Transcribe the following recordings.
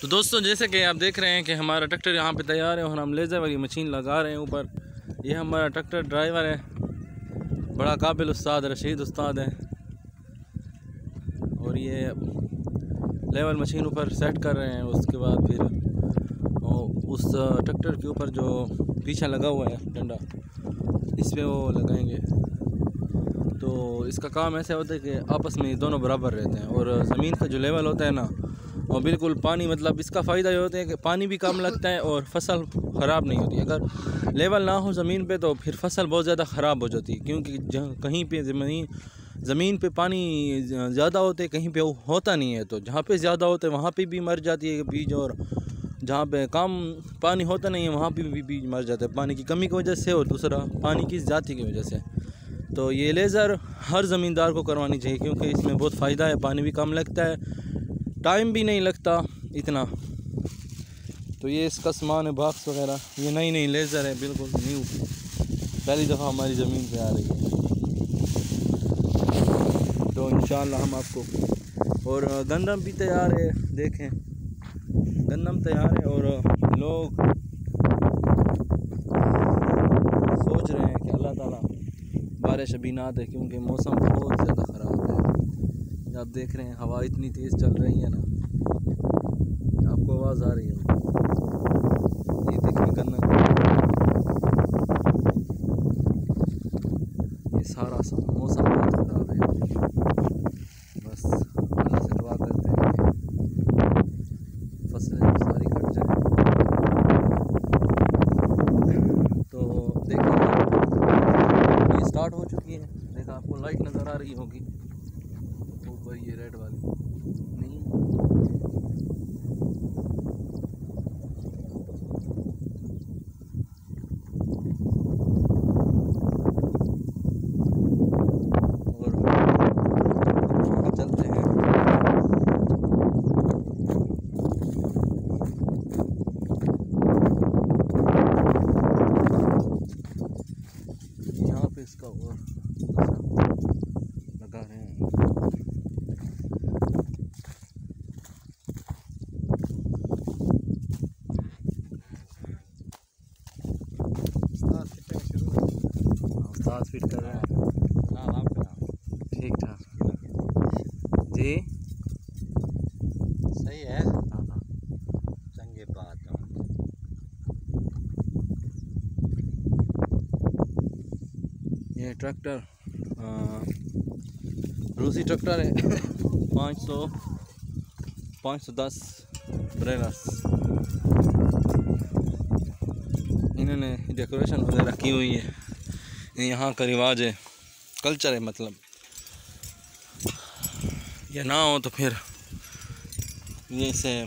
तो दोस्तों जैसे कि आप देख रहे हैं कि हमारा ट्रैक्टर यहाँ पे तैयार है और हम लेज़र वाली मशीन लगा रहे हैं ऊपर। ये हमारा ट्रैक्टर ड्राइवर है, बड़ा काबिल उस्ताद रशीद उस्ताद है। और ये लेवल मशीन ऊपर सेट कर रहे हैं। उसके बाद फिर उस ट्रैक्टर के ऊपर जो पीछे लगा हुआ है डंडा, इस पर वो लगाएंगे। तो इसका काम ऐसे होता है कि आपस में दोनों बराबर रहते हैं और ज़मीन का जो लेवल होता है ना, और बिल्कुल पानी, मतलब इसका फ़ायदा ये होता है कि पानी भी कम लगता है और फसल ख़राब नहीं होती। अगर लेवल ना हो ज़मीन पे तो फिर फसल बहुत ज़्यादा ख़राब हो जाती है, क्योंकि कहीं पे ज़मीन पे पानी ज़्यादा होते हैं, कहीं पे होता नहीं है। तो जहाँ पे ज़्यादा होता है वहाँ पे भी मर जाती है बीज, और जहाँ पे कम पानी होता नहीं है वहाँ पे भी बीज मर जाता है, पानी की कमी की वजह से और दूसरा पानी की ज़्यादा की वजह से। तो ये लेज़र हर ज़मींदार को करवानी चाहिए, क्योंकि इसमें बहुत फ़ायदा है, पानी भी कम लगता है, टाइम भी नहीं लगता इतना। तो ये इसका सामान है, बॉक्स वगैरह। ये नई लेज़र है, बिल्कुल न्यू, पहली दफ़ा हमारी ज़मीन पे आ रही है। तो इंशाल्लाह हम आपको, और गंदम भी तैयार है, देखें गंदम तैयार है। और लोग सोच रहे हैं कि अल्लाह ताला बारिश अभी ना दे, क्योंकि मौसम बहुत ज़्यादा ख़राब है। आप देख रहे हैं हवा इतनी तेज़ चल रही है ना, आपको आवाज़ आ रही है। ये देखिए गन्ना, ये सारा मौसम बहुत ख़राब है। बस अल्लाह से दुआ करते हैं कि फसलें सारी कट जाए। तो देखिए ये स्टार्ट हो चुकी है। देखा, आपको लाइट नज़र आ रही होगी ऊपर, ये रेड वाली नहीं। और चलते हैं। यहाँ पे इसका और लगा रहे हैं। उस्ताद फिट कर रहे हैं। ठीक ठाक जी, सही है। चंगे बात है। ये ट्रैक्टर रूसी ट्रैक्टर है 510 ब्रेनर्स। इन्होंने डेकोरेशन वगैरह की हुई है, यहाँ का रिवाज है, कल्चर है। मतलब ये ना हो तो फिर ये इसे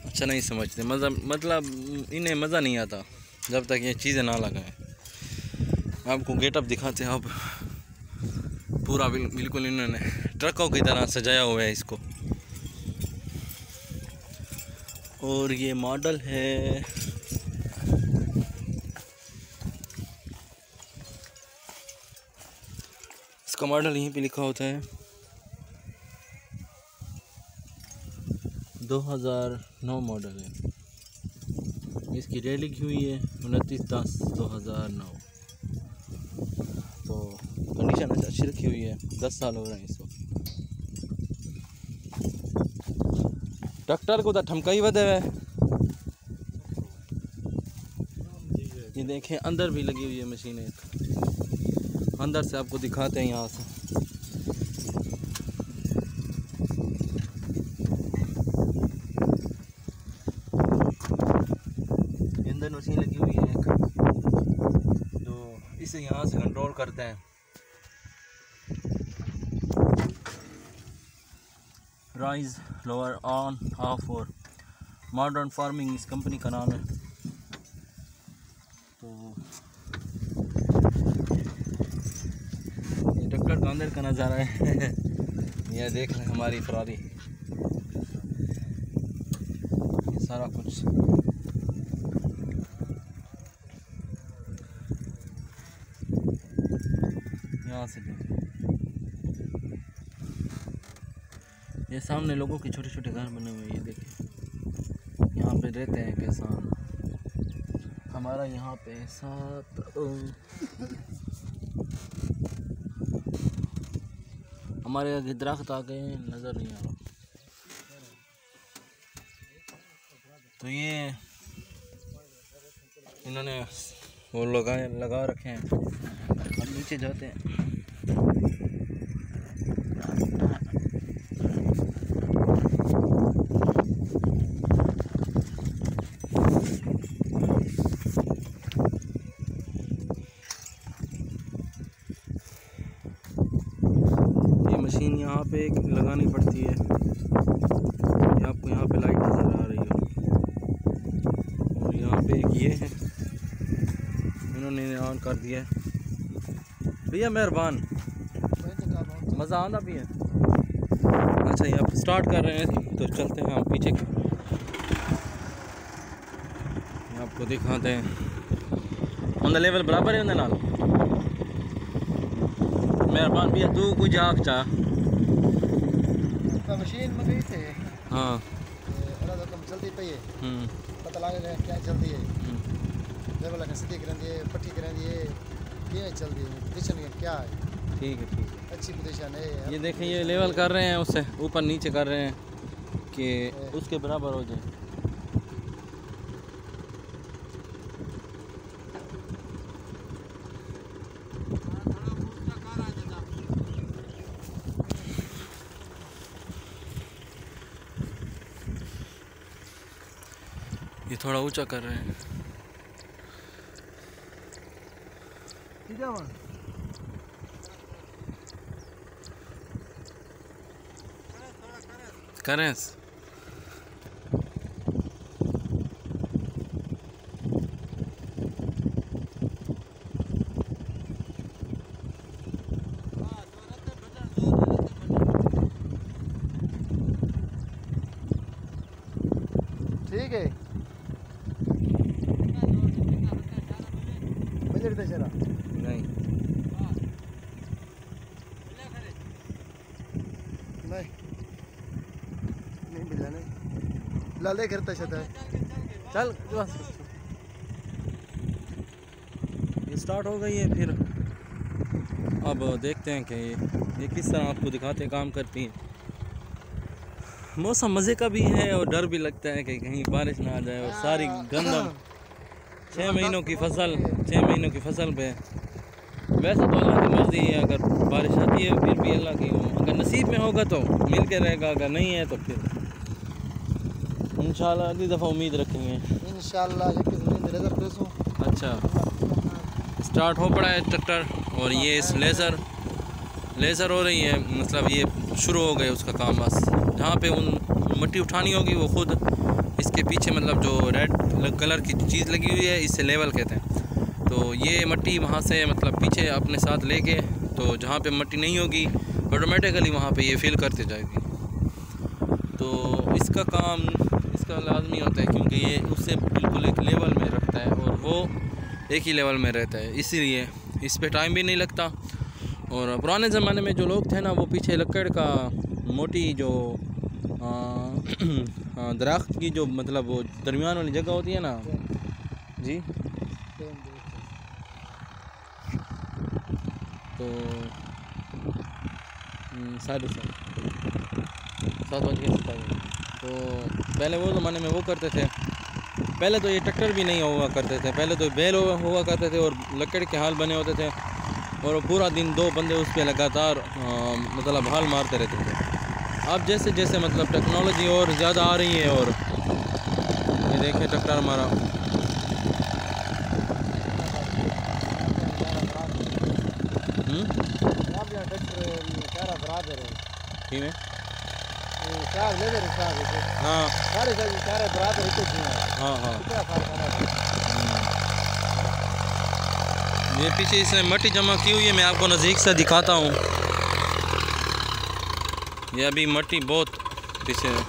अच्छा नहीं समझते, मज़ा, मतलब इन्हें मज़ा नहीं आता जब तक ये चीज़ें ना लगाएं। आपको गेटअप दिखाते हैं। अब पूरा बिल्कुल इन्होंने ट्रकों की तरह सजाया हुआ है इसको। और ये मॉडल है, इसका मॉडल यहीं पे लिखा होता है 2009 मॉडल है। इसकी डेट लिखी हुई है 29/10/2009। तो कंडीशन अच्छी रखी हुई है, 10 साल हो रहे हैं इस वक्त। ट्रैक्टर को तो ठमका ही बदे है। ये देखें अंदर भी लगी हुई है मशीन एक, अंदर से आपको दिखाते हैं यहाँ से। अंदर मशीन लगी हुई है एक, जो इसे यहाँ से कंट्रोल करते हैं। राइज, लोअर, ऑन, ऑफ और मॉडर्न फार्मिंग इस कंपनी का नाम है। तो ये ट्रैक्टर का अंदर का नज़ारा है ये देख रहे हैं हमारी फरारी, ये सारा कुछ। यहाँ से देखें, ये सामने लोगों के छोटे छोटे घर बने हुए हैं, ये देखिए यहाँ पे रहते हैं किसान। हमारा यहाँ पे साथ हमारे आगे दरख्त आ गए नज़र नहीं आ रहा। तो ये इन्होंने वो लगा रखे हैं। अब नीचे जाते हैं। ये मशीन यहाँ पे लगानी पड़ती है। ये आपको यहाँ पे लाइट नज़र आ रही है और यहाँ पे एक ये है, इन्होंने ऑन कर दिया है। भैया मेहरबान, मज़ा आना भी है। अच्छा ये आप स्टार्ट कर रहे हैं तो चलते हैं हम पीछे। आपको दिखाते हैं उनका लेवल बराबर है उनके नाल। मेहरबान भैया तू कुछ आग चाह मशीन मंगाई थे। हाँ कम चलती पई है, पता लगे क्या चलती है। लेवल का सीधी कर दिए, पट्टी कर दिए, ये चलती है पोजीशन क्या है। ठीक है अच्छी पोजीशन है। ये देखें ये लेवल कर रहे हैं, उससे ऊपर नीचे कर रहे हैं कि उसके बराबर हो जाए। ये थोड़ा ऊंचा कर रहे हैं। करें ठीक है। बजट दशहरा नहीं नहीं मिला नहीं लाले करता है। चल ये स्टार्ट हो गई है। फिर अब देखते हैं कि ये किस तरह आपको दिखाते हैं काम करती हैं। मौसम मज़े का भी है और डर भी लगता है कि कहीं बारिश ना आ जाए और सारी गंदम 6 महीनों की फसल पे। वैसे तो अल्लाह की मर्ज़ी है, अगर बारिश आती है फिर भी अल्लाह की, अगर नसीब में होगा तो मिल के रहेगा, अगर नहीं है तो फिर इंशाल्लाह अगली दफ़ा उम्मीद रखेंगे इंशाल्लाह। अच्छा स्टार्ट हो पड़ा है ट्रैक्टर और ये इस लेज़र हो रही है, मतलब ये शुरू हो गए उसका काम। बस जहाँ पे उन मिट्टी उठानी होगी वो खुद इसके पीछे, मतलब जो रेड कलर की चीज़ लगी हुई है इससे लेवल कहते हैं। तो ये मिट्टी वहाँ से मतलब पीछे अपने साथ लेके, तो जहाँ पे मिट्टी नहीं होगी ऑटोमेटिकली वहाँ पे ये फिल करते जाएगी। तो इसका काम इसका लाजमी होता है क्योंकि ये उससे बिल्कुल एक लेवल में रखता है और वो एक ही लेवल में रहता है, इसीलिए इस पे टाइम भी नहीं लगता। और पुराने ज़माने में जो लोग थे ना, वो पीछे लकड़ का मोटी जो दरख्त की जो मतलब वो दरमियान वाली जगह होती है ना जी, तो 7:30 तो पहले वो ज़माने में वो करते थे। पहले तो ये ट्रैक्टर भी नहीं हुआ करते थे, पहले तो बैल हुआ करते थे और लकड़ के हाल बने होते थे और पूरा दिन 2 बंदे उस पर लगातार मतलब हाल मारते रहते थे। अब जैसे जैसे मतलब टेक्नोलॉजी और ज़्यादा आ रही है, और ये देखें ट्रैक्टर हमारा ये पीछे इसने मिट्टी जमा की हुई है, मैं आपको नज़दीक से दिखाता हूँ। ये अभी मिट्टी बहुत पीछे है।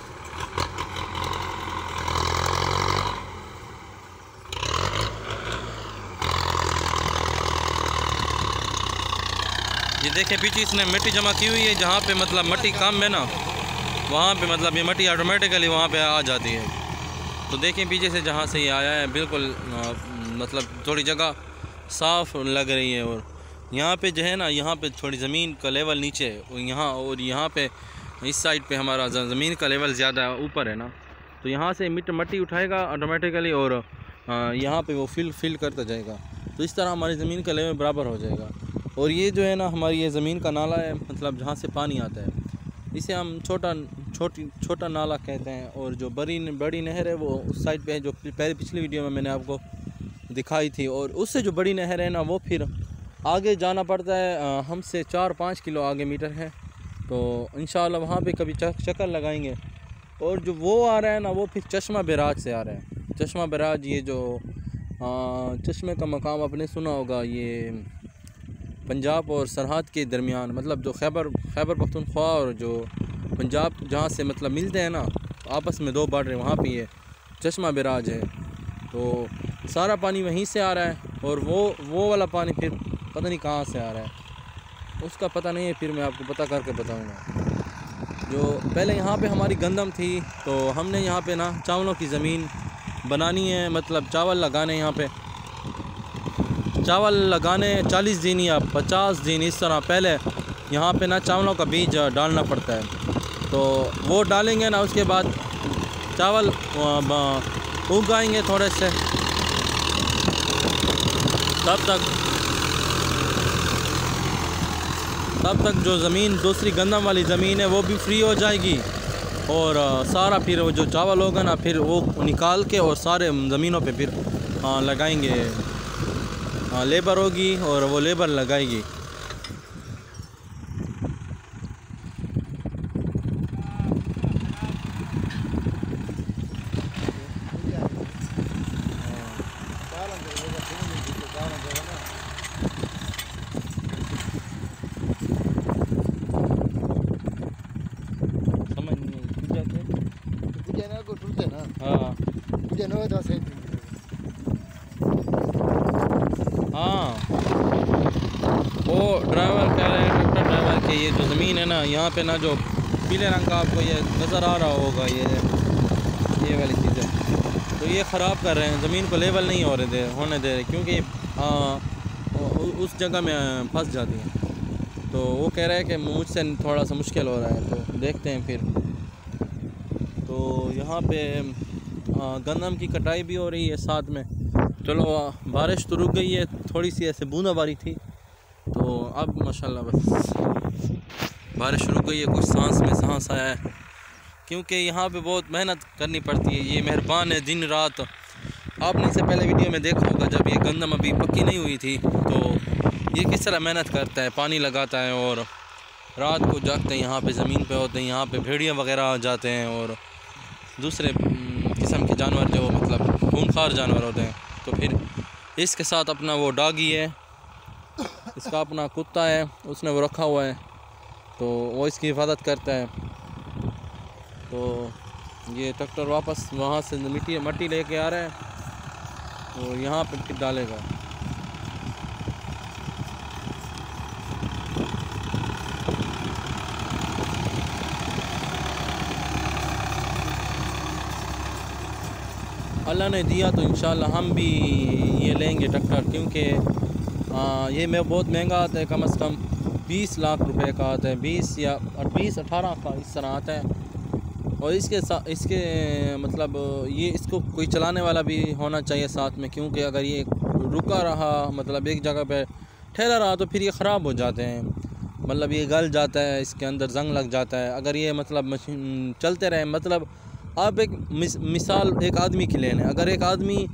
ये देखें पीछे इसने मिट्टी जमा की हुई है, जहाँ पे मतलब मिट्टी कम है ना वहाँ पे मतलब ये मट्टी ऑटोमेटिकली वहाँ पे आ जाती है। तो देखें पीछे से जहाँ से ये आया है बिल्कुल मतलब थोड़ी जगह साफ़ लग रही है। और यहाँ पे जो है ना, यहाँ पे थोड़ी ज़मीन का लेवल नीचे है और यहाँ पे इस साइड पे हमारा ज़मीन का लेवल ज़्यादा ऊपर है ना, तो यहाँ से मट्टी उठाएगा ऑटोमेटिकली और यहाँ पे वो फिल करता जाएगा। तो इस तरह हमारी ज़मीन का लेवल बराबर हो जाएगा। और ये जो है ना हमारी ये ज़मीन का नाला है, मतलब जहाँ से पानी आता है, इसे हम छोटा नाला कहते हैं। और जो बड़ी नहर है वो उस साइड पे है, जो पिछली वीडियो में मैंने आपको दिखाई थी। और उससे जो बड़ी नहर है ना वो फिर आगे जाना पड़ता है, हमसे 4-5 किलो आगे मीटर है। तो इंशाल्लाह वहाँ पे कभी चक्कर लगाएंगे। और जो वो आ रहा है ना वो फिर चश्मा बैराज से आ रहा है। चश्मा बैराज ये जो चश्मे का मकाम आपने सुना होगा, ये पंजाब और सरहद के दरमियान, मतलब जो खैबर पख्तूनख्वा और जो पंजाब जहाँ से मतलब मिलते हैं ना आपस में 2 बॉर्डर, वहाँ पे ये चश्मा बैराज है। तो सारा पानी वहीं से आ रहा है। और वो वाला पानी फिर पता नहीं कहाँ से आ रहा है, उसका पता नहीं है, फिर मैं आपको पता करके बताऊँगा। जो पहले यहाँ पे हमारी गंदम थी, तो हमने यहाँ पे ना चावलों की ज़मीन बनानी है, मतलब चावल लगाने। यहाँ पे चावल लगाने 40 दिन या 50 दिन इस तरह पहले यहाँ पे ना चावलों का बीज डालना पड़ता है। तो वो डालेंगे ना, उसके बाद चावल उगाएंगे थोड़े से, तब तक जो ज़मीन दूसरी गंदम वाली ज़मीन है वो भी फ्री हो जाएगी। और सारा फिर वो जो चावल होगा ना फिर वो निकाल के और सारे ज़मीनों पे फिर लगाएंगे। लेबर होगी और वो लेबर लगाएगी। हाँ, वो ड्राइवर कह रहे हैं, ट्रैक्टर ड्राइवर के ये जो ज़मीन है ना, यहाँ पे ना जो पीले रंग का आपको ये नज़र आ रहा होगा, ये वाली चीज़ें, तो ये ख़राब कर रहे हैं, ज़मीन को लेवल नहीं होने दे रहे, क्योंकि उस जगह में फंस जाती है। तो वो कह रहे हैं कि मुझसे थोड़ा सा मुश्किल हो रहा है, तो देखते हैं फिर। तो यहाँ पे गंदम की कटाई भी हो रही है साथ में। चलो बारिश तो रुक गई है, थोड़ी सी ऐसे बूंदाबांदी थी, तो अब माशाल्लाह बस बारिश रुक गई है, कुछ सांस में सांस आया है। क्योंकि यहाँ पे बहुत मेहनत करनी पड़ती है, ये मेहरबान है दिन रात। आपने इससे पहले वीडियो में देखा होगा, जब ये गंदम अभी पक्की नहीं हुई थी, तो ये किस तरह मेहनत करता है, पानी लगाता है और रात को जागते हैं, यहाँ पे ज़मीन पे होते हैं, यहाँ पे भेड़िया वगैरह आ जाते हैं और दूसरे किस्म के जानवर जो मतलब खूंखार जानवर होते हैं। तो फिर इसके साथ अपना वो डॉगी है, इसका अपना कुत्ता है, उसने वो रखा हुआ है, तो वो इसकी हिफाजत करता है। तो ये ट्रैक्टर वापस वहाँ से मट्टी लेके आ रहा है और यहाँ पे फिर डालेगा। अल्लाह ने दिया तो इंशाल्लाह हम भी ये लेंगे ट्रैक्टर, क्योंकि ये बहुत महंगा आता है, कम से कम 20 लाख रुपए का आता है, 20-18 का इस तरह आता है। और इसके मतलब ये इसको कोई चलाने वाला भी होना चाहिए साथ में, क्योंकि अगर ये रुका रहा, मतलब एक जगह पे ठहरा रहा, तो फिर ये ख़राब हो जाते हैं, मतलब ये गल जाता है, इसके अंदर जंग लग जाता है। अगर ये मतलब मशीन चलते रहे, मतलब आप एक मिसाल एक आदमी की लें, अगर एक आदमी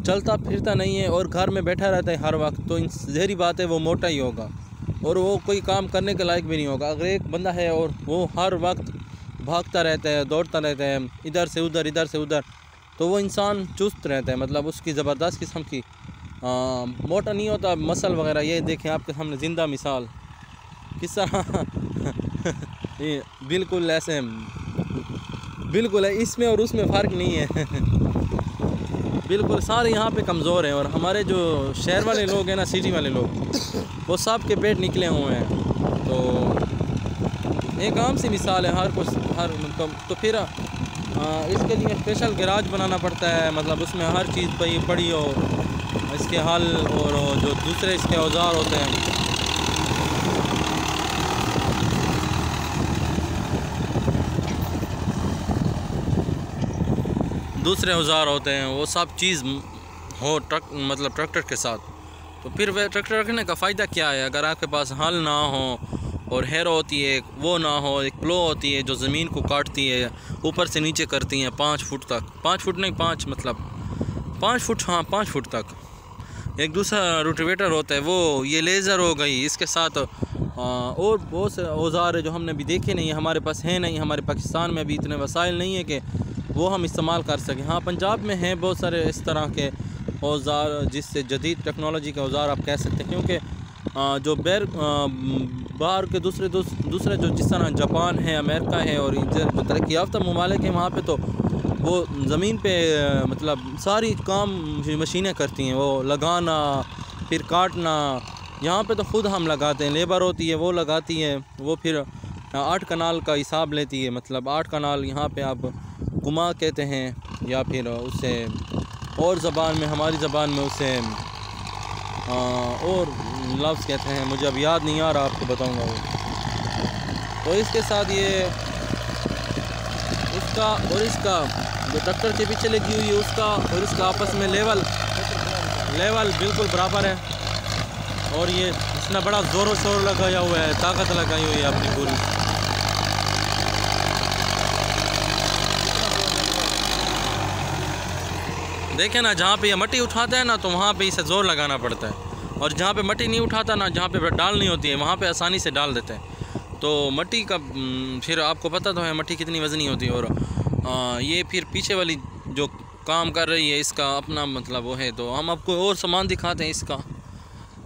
चलता फिरता नहीं है और घर में बैठा रहता है हर वक्त, तो ज़हरी बात है वो मोटा ही होगा और वो कोई काम करने के लायक भी नहीं होगा। अगर एक बंदा है और वो हर वक्त भागता रहता है, दौड़ता रहता है, इधर से उधर, तो वो इंसान चुस्त रहता है, मतलब उसकी ज़बरदस्त किस्म की मोटा नहीं होता, मसल वगैरह। ये देखें आपके सामने ज़िंदा मिसाल किस तरह ये बिल्कुल ऐसे बिल्कुल है, इसमें और उसमें फ़र्क नहीं है बिल्कुल सारे यहाँ पे कमज़ोर हैं। और हमारे जो शहर वाले लोग हैं ना, सिटी वाले लोग, वो सब के पेट निकले हुए हैं। तो एक आम सी मिसाल है हर कुछ हर तो फिर इसके लिए स्पेशल गैराज बनाना पड़ता है, मतलब उसमें हर चीज़ पड़ी हो, इसके हल और जो दूसरे इसके औजार होते हैं, दूसरे औजार होते हैं, वो सब चीज़ हो मतलब ट्रैक्टर के साथ। तो फिर वह ट्रैक्टर रखने का फ़ायदा क्या है? अगर आपके पास हल ना हो और हैरो होती है वो ना हो, एक प्लो होती है जो ज़मीन को काटती है, ऊपर से नीचे करती हैं 5 फुट तक, 5 फुट नहीं 5 मतलब 5 फुट, हाँ 5 फुट तक। एक दूसरा रोटिवेटर होता है, वो ये लेज़र हो गई, इसके साथ और बहुत से औजार है जो हमने अभी देखे नहीं है, हमारे पास है नहीं, हमारे पाकिस्तान में अभी इतने वसाइल नहीं है कि वो हम इस्तेमाल कर सकें। हाँ पंजाब में हैं बहुत सारे इस तरह के औजार जिससे जदीद टेक्नोलॉजी के औजार आप कह सकते हैं, क्योंकि जो बाहर के दूसरे जो जिस तरह जापान है, अमेरिका है और जो तरक्की याफ्ता ममालिक हैं, वहाँ पे तो वो ज़मीन पे मतलब सारी काम मशीनें करती हैं, वो लगाना फिर काटना। यहाँ पे तो ख़ुद हम लगाते हैं, लेबर होती है वो लगाती है, वो फिर 8 कनाल का हिसाब लेती है, मतलब 8 कनाल यहाँ पे आप गुमा कहते हैं या फिर उसे और ज़बान में, हमारी ज़बान में उसे और लफ्ज़ कहते हैं, मुझे अब याद नहीं आ रहा, आपको बताऊंगा वो। तो इसके साथ ये इसका और इसका जो ट्रैक्टर के पीछे लगी हुई है उसका और इसका आपस में लेवल बिल्कुल बराबर है, और ये इसने बड़ा ज़ोरों शोर लगाया हुआ है, ताकत लगाई हुई है अपनी पूरी। देखें ना, जहाँ पे ये मट्टी उठाता है ना तो वहाँ पे इसे ज़ोर लगाना पड़ता है, और जहाँ पे मट्टी नहीं उठाता ना, जहाँ पे डाल नहीं होती है, वहाँ पे आसानी से डाल देते हैं। तो मट्टी का फिर आपको पता तो है मट्टी कितनी वज़नी होती है, और ये फिर पीछे वाली जो काम कर रही है इसका अपना मतलब वो है। तो हम आपको और सामान दिखाते हैं इसका।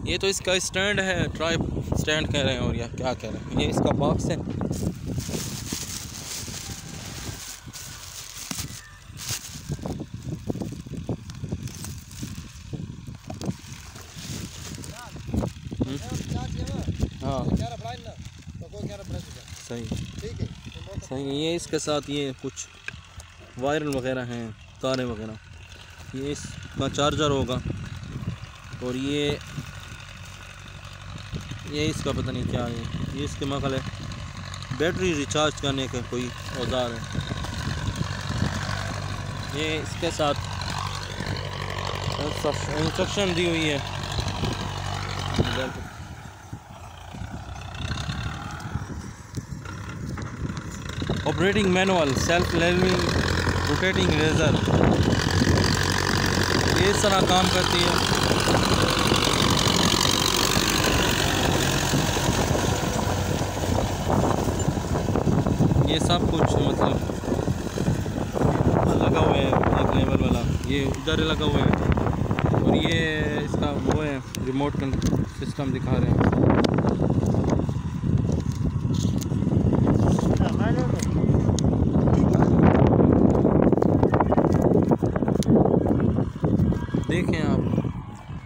ये तो इसका स्टैंड है, ट्राई स्टैंड कह रहे हैं और या क्या कह रहे हैं, ये इसका बॉक्स है। हाँ सही सही है। ये इसके साथ ये कुछ वायर वगैरह हैं, तारें वगैरह, ये इसका चार्जर होगा, और ये इसका पता नहीं क्या है, ये इसके मगल है बैटरी रिचार्ज करने का कोई औजार है। ये इसके साथ इंस्ट्रक्शन दी हुई है, operating manual, self levelling rotating razor, ये इस तरह काम करती है। ये सब कुछ मतलब लगा हुआ है, एक लेवल वाला ये उधर लगा हुआ है, और ये इसका वो है रिमोट सिस्टम दिखा रहे हैं। देखें आप